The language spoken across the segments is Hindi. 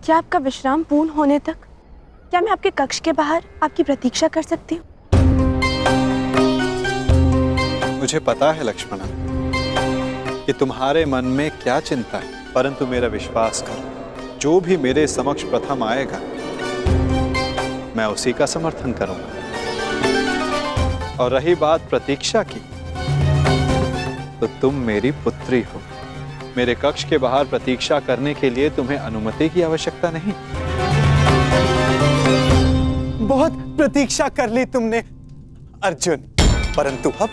क्या आपका विश्राम पूर्ण होने तक क्या मैं आपके कक्ष के बाहर आपकी प्रतीक्षा कर सकती हूँ? मुझे पता है लक्ष्मणा कि तुम्हारे मन में क्या चिंता है, परंतु मेरा विश्वास करो, जो भी मेरे समक्ष प्रथम आएगा मैं उसी का समर्थन करूंगा। और रही बात प्रतीक्षा की, तो तुम मेरी पुत्री हो। मेरे कक्ष के बाहर प्रतीक्षा करने के लिए तुम्हें अनुमति की आवश्यकता नहीं। बहुत प्रतीक्षा कर ली तुमने अर्जुन, परंतु अब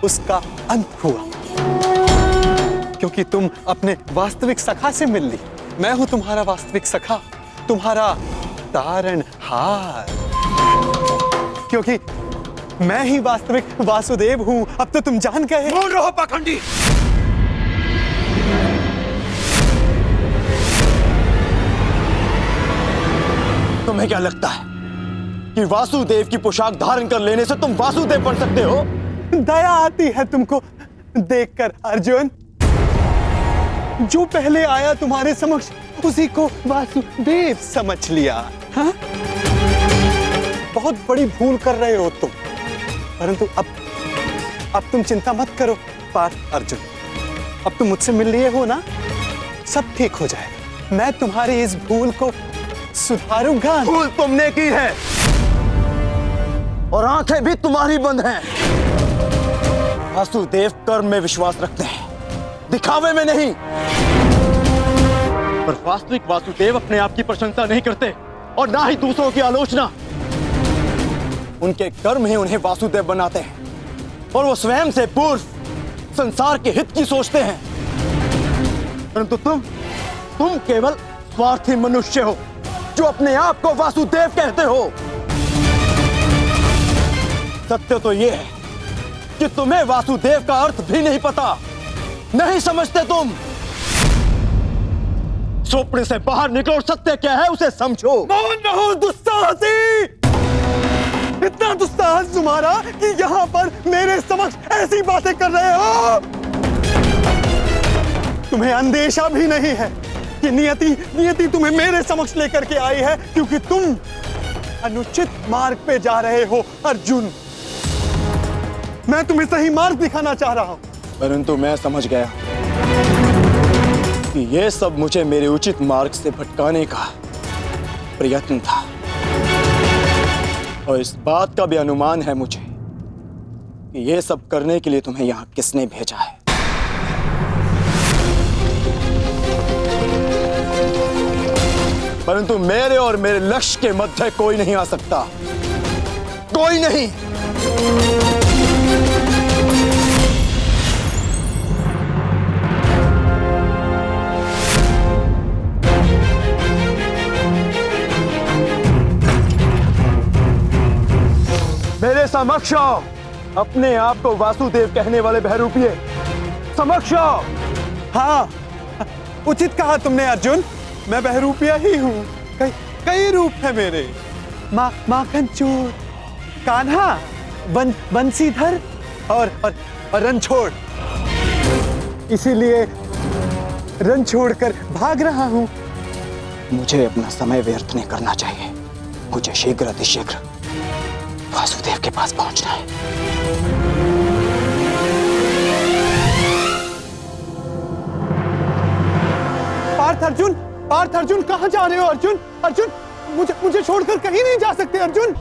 उसका अंत हुआ, क्योंकि तुम अपने वास्तविक सखा से मिल ली। मैं हूं तुम्हारा वास्तविक सखा, तुम्हारा तारणहार, क्योंकि मैं ही वास्तविक वासुदेव हूं। अब तो तुम जान गए। मौन रहो पाखंडी। तुम्हें क्या लगता है कि वासुदेव की पोशाक धारण कर लेने से तुम वासुदेव बन सकते हो? दया आती है तुमको देखकर अर्जुन। जो पहले आया तुम्हारे समक्ष उसी को वासुदेव समझ लिया। हाँ? बहुत बड़ी भूल कर रहे हो तुम, परंतु अब तुम चिंता मत करो पार्थ अर्जुन। अब तुम मुझसे मिल लिए हो ना, सब ठीक हो जाएगा। मैं तुम्हारी इस भूल को सुधारूंगा। भूल तुमने की है और आंखें भी तुम्हारी बंद हैं। वासुदेव कर्म में विश्वास रखते हैं, दिखावे में नहीं। पर वास्तविक वासुदेव अपने आप की प्रशंसा नहीं करते और ना ही दूसरों की आलोचना। उनके कर्म ही उन्हें वासुदेव बनाते हैं और वो स्वयं से पूर्व संसार के हित की सोचते हैं। परंतु तुम केवल स्वार्थी मनुष्य हो जो अपने आप को वासुदेव कहते हो। सत्य तो यह है कि तुम्हें वासुदेव का अर्थ भी नहीं पता, नहीं समझते तुम। स्वप्न से बाहर निकलो और सत्य क्या है उसे समझो। मौन रहो दुस्साहसी। इतना दुस्साहस तुम्हारा कि यहाँ पर मेरे समक्ष ऐसी बातें कर रहे हो। तुम्हें अंदेशा भी नहीं है कि नियति तुम्हें मेरे समक्ष लेकर के आई है, क्योंकि तुम अनुचित मार्ग पे जा रहे हो अर्जुन। मैं तुम्हें सही मार्ग दिखाना चाह रहा हूं, परंतु मैं समझ गया कि यह सब मुझे मेरे उचित मार्ग से भटकाने का प्रयत्न था। और इस बात का भी अनुमान है मुझे कि यह सब करने के लिए तुम्हें यहां किसने भेजा है। परंतु मेरे और मेरे लक्ष्य के मध्य कोई नहीं आ सकता, कोई नहीं। मेरे समक्ष आओ, अपने आप को वासुदेव कहने वाले बहरूपिये, समक्ष आओ। हाँ, उचित कहा तुमने अर्जुन। मैं बहरूपिया ही हूँ। कई रूप है मेरे। माखन चोर, कान्हा, बंसीधर और रणछोड़। इसीलिए रन छोड़कर भाग रहा हूँ। मुझे अपना समय व्यर्थ नहीं करना चाहिए। मुझे शीघ्र अतिशीघ्र वासुदेव के पास पहुंचना है। पार्थ अर्जुन कहां जा रहे हो अर्जुन? अर्जुन, मुझे छोड़कर कहीं नहीं जा सकते अर्जुन।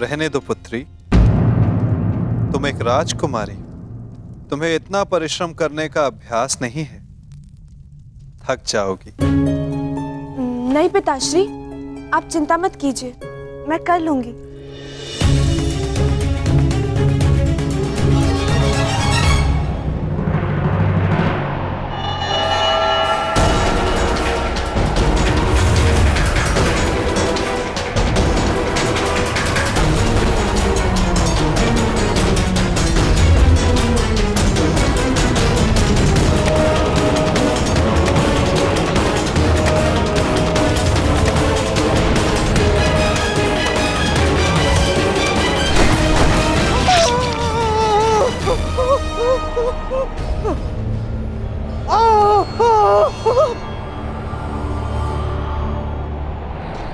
रहने दो पुत्री, तुम एक राजकुमारी, तुम्हें इतना परिश्रम करने का अभ्यास नहीं है, थक जाओगी। नहीं पिताश्री, आप चिंता मत कीजिए, मैं कर लूंगी।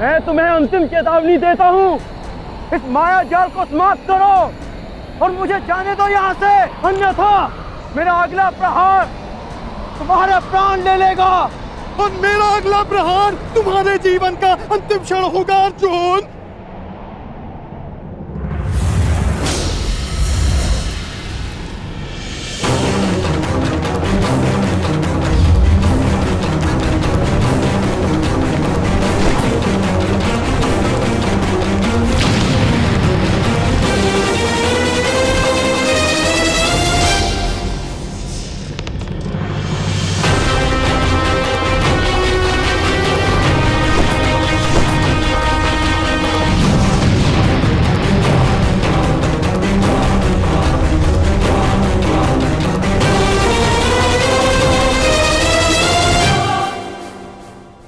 मैं तुम्हें अंतिम चेतावनी देता हूँ, इस माया जाल को समाप्त करो और मुझे जाने दो यहाँ से, अन्यथा मेरा अगला प्रहार तुम्हारे प्राण ले लेगा। और मेरा अगला प्रहार तुम्हारे जीवन का अंतिम क्षण होगा अर्जुन।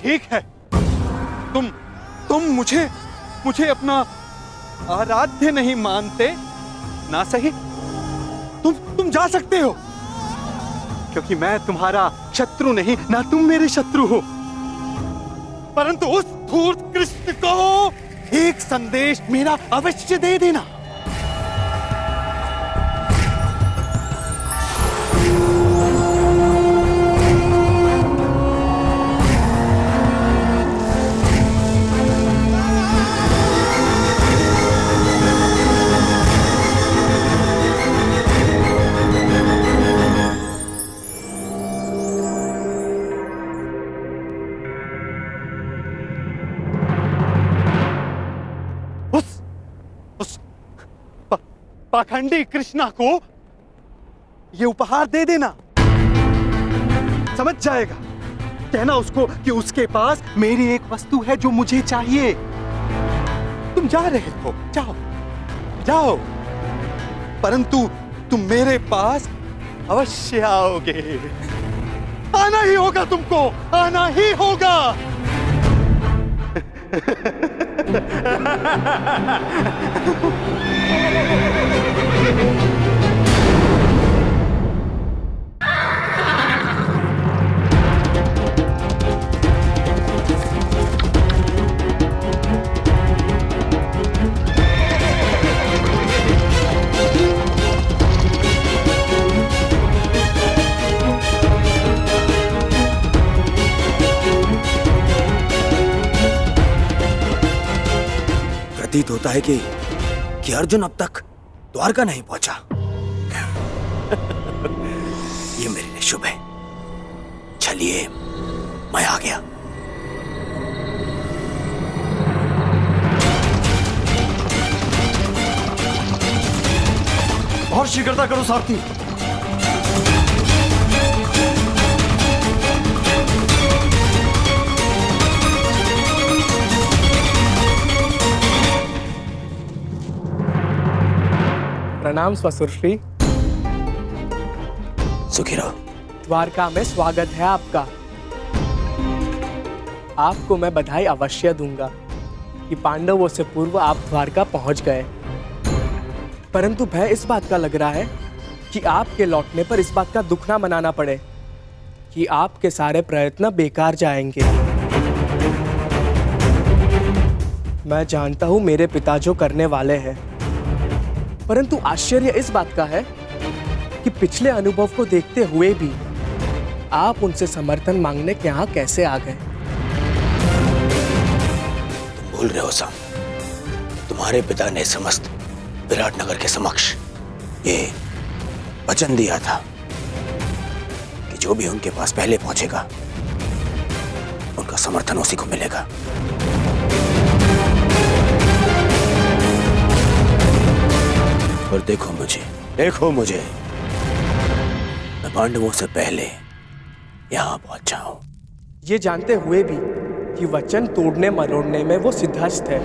ठीक है, तुम मुझे अपना आराध्य नहीं मानते ना, सही। तुम जा सकते हो, क्योंकि मैं तुम्हारा शत्रु नहीं, ना तुम मेरे शत्रु हो। परंतु उस धूर्त कृष्ण को एक संदेश मेरा अवश्य दे देना। पाखंडी कृष्णा को ये उपहार दे देना, समझ जाएगा। कहना उसको कि उसके पास मेरी एक वस्तु है जो मुझे चाहिए। तुम जा रहे हो, जाओ जाओ, परंतु तुम मेरे पास अवश्य आओगे। आना ही होगा, तुमको आना ही होगा। प्रतीत होता है कि अर्जुन अब तक द्वारका नहीं पहुंचा। ये मेरे लिए शुभ है। चलिए, मैं आ गया। और शीघ्रता करो सारथी। प्रणाम ससुरश्री। सुखी रहो। द्वारका में स्वागत है आपका। आपको मैं बधाई अवश्य दूंगा कि पांडवों से पूर्व आप द्वारका पहुंच गए, परंतु भय इस बात का लग रहा है कि आपके लौटने पर इस बात का दुख ना मनाना पड़े कि आपके सारे प्रयत्न बेकार जाएंगे। मैं जानता हूं मेरे पिता जो करने वाले हैं, परंतु आश्चर्य इस बात का है कि पिछले अनुभव को देखते हुए भी आप उनसे समर्थन मांगने के यहाँ कैसे आ गए। तुम भूल रहे हो साम, तुम्हारे पिता ने समस्त विराटनगर के समक्ष ये वचन दिया था कि जो भी उनके पास पहले पहुंचेगा उनका समर्थन उसी को मिलेगा। और देखो मुझे, मैं पांडवों से पहले यहां पहुंचा हूं। ये जानते हुए भी कि वचन तोड़ने मरोड़ने में वो सिद्धहस्त है।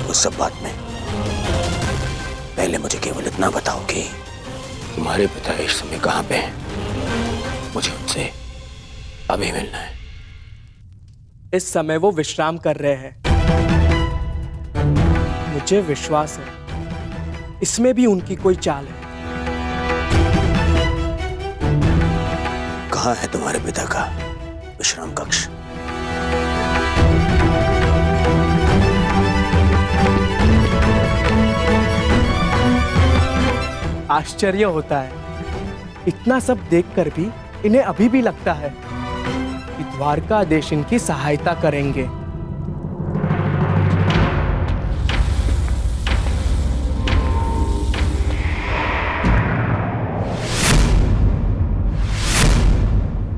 उस सब बात में पहले मुझे केवल इतना बताओ कि तुम्हारे पिता इस समय कहां पे हैं? मुझे उनसे अभी मिलना है। इस समय वो विश्राम कर रहे हैं। मुझे विश्वास है इसमें भी उनकी कोई चाल है। कहाँ है तुम्हारे पिता का विश्राम कक्ष? आश्चर्य होता है, इतना सब देखकर भी इन्हें अभी भी लगता है कि द्वारकाधीश इनकी सहायता करेंगे।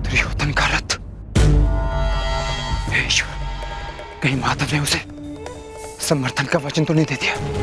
दुर्योधन का रथ। हे ईश्वर, कहीं माधव ने उसे समर्थन का वचन तो नहीं दे दिया।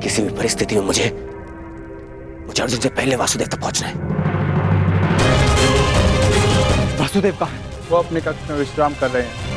किसी भी परिस्थिति में मुझे अर्जुन से पहले वासुदेव तक पहुंचना है। वासुदेव कहाँ है? वो अपने कक्ष में विश्राम कर रहे हैं।